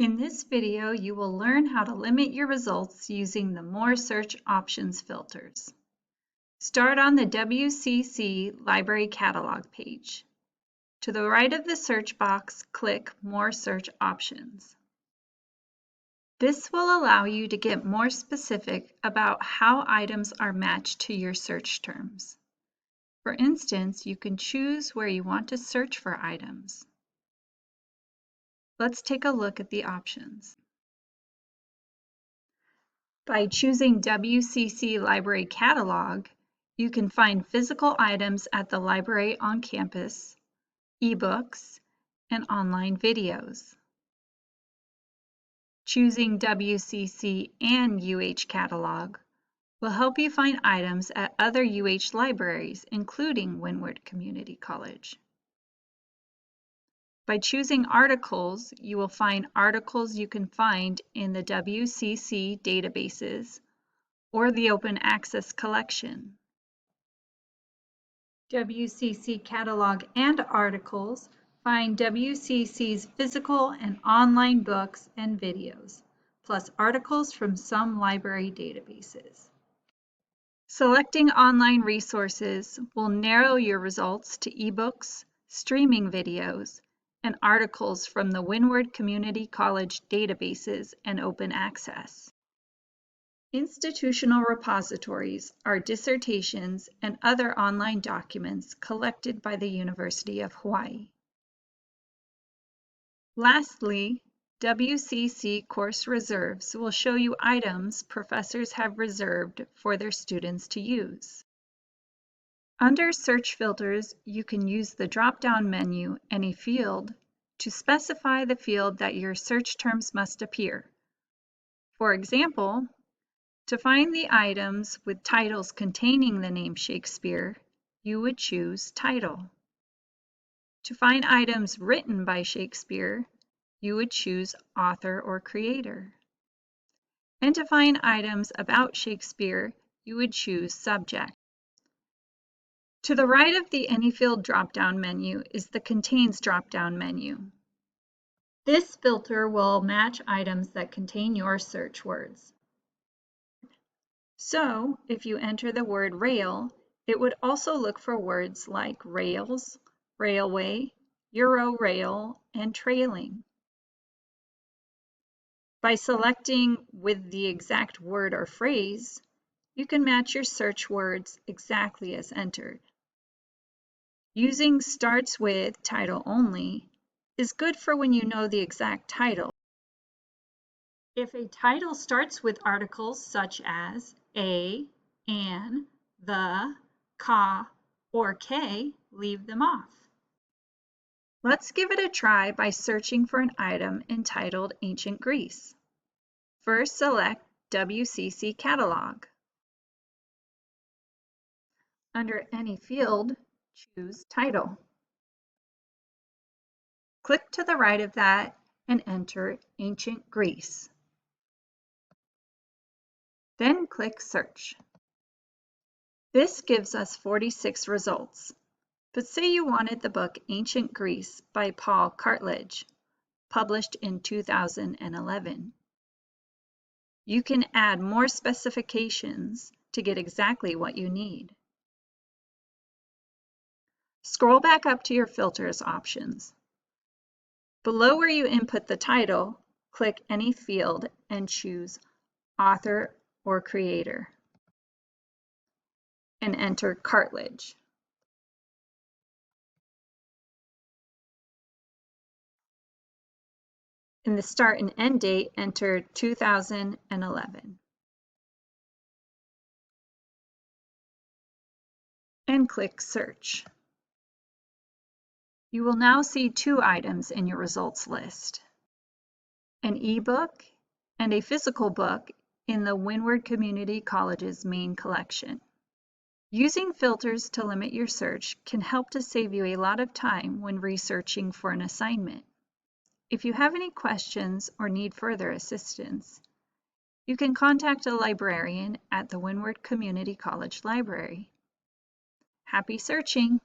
In this video, you will learn how to limit your results using the More Search Options filters. Start on the WCC Library Catalog page. To the right of the search box, click More Search Options. This will allow you to get more specific about how items are matched to your search terms. For instance, you can choose where you want to search for items. Let's take a look at the options. By choosing WCC Library Catalog, you can find physical items at the library on campus, ebooks, and online videos. Choosing WCC and UH Catalog will help you find items at other UH libraries, including Windward Community College. By choosing Articles, you will find articles you can find in the WCC databases or the Open Access Collection. WCC Catalog and Articles find WCC's physical and online books and videos, plus articles from some library databases. Selecting online resources will narrow your results to ebooks, streaming videos, and articles from the Windward Community College databases and open access. Institutional repositories are dissertations and other online documents collected by the University of Hawaii. Lastly, WCC Course Reserves will show you items professors have reserved for their students to use. Under Search Filters, you can use the drop-down menu, Any Field, to specify the field that your search terms must appear. For example, to find the items with titles containing the name Shakespeare, you would choose Title. To find items written by Shakespeare, you would choose Author or Creator. And to find items about Shakespeare, you would choose Subject. To the right of the Any Field drop-down menu is the Contains drop-down menu. This filter will match items that contain your search words. So, if you enter the word rail, it would also look for words like rails, railway, Euro-rail, and trailing. By selecting with the exact word or phrase, you can match your search words exactly as entered. Using starts with title only is good for when you know the exact title. If a title starts with articles such as a, an, the, ka, or k, leave them off. Let's give it a try by searching for an item entitled Ancient Greece. First, select WCC Catalog. Under any field, choose Title. Click to the right of that and enter Ancient Greece. Then click Search. This gives us 46 results. But say you wanted the book Ancient Greece by Paul Cartledge, published in 2011. You can add more specifications to get exactly what you need. Scroll back up to your filters options. Below where you input the title, click any field and choose Author or Creator and enter Cartledge. In the start and end date, enter 2011. And click Search. You will now see two items in your results list: an ebook and a physical book in the Windward Community College's main collection. Using filters to limit your search can help to save you a lot of time when researching for an assignment. If you have any questions or need further assistance, you can contact a librarian at the Windward Community College Library. Happy searching!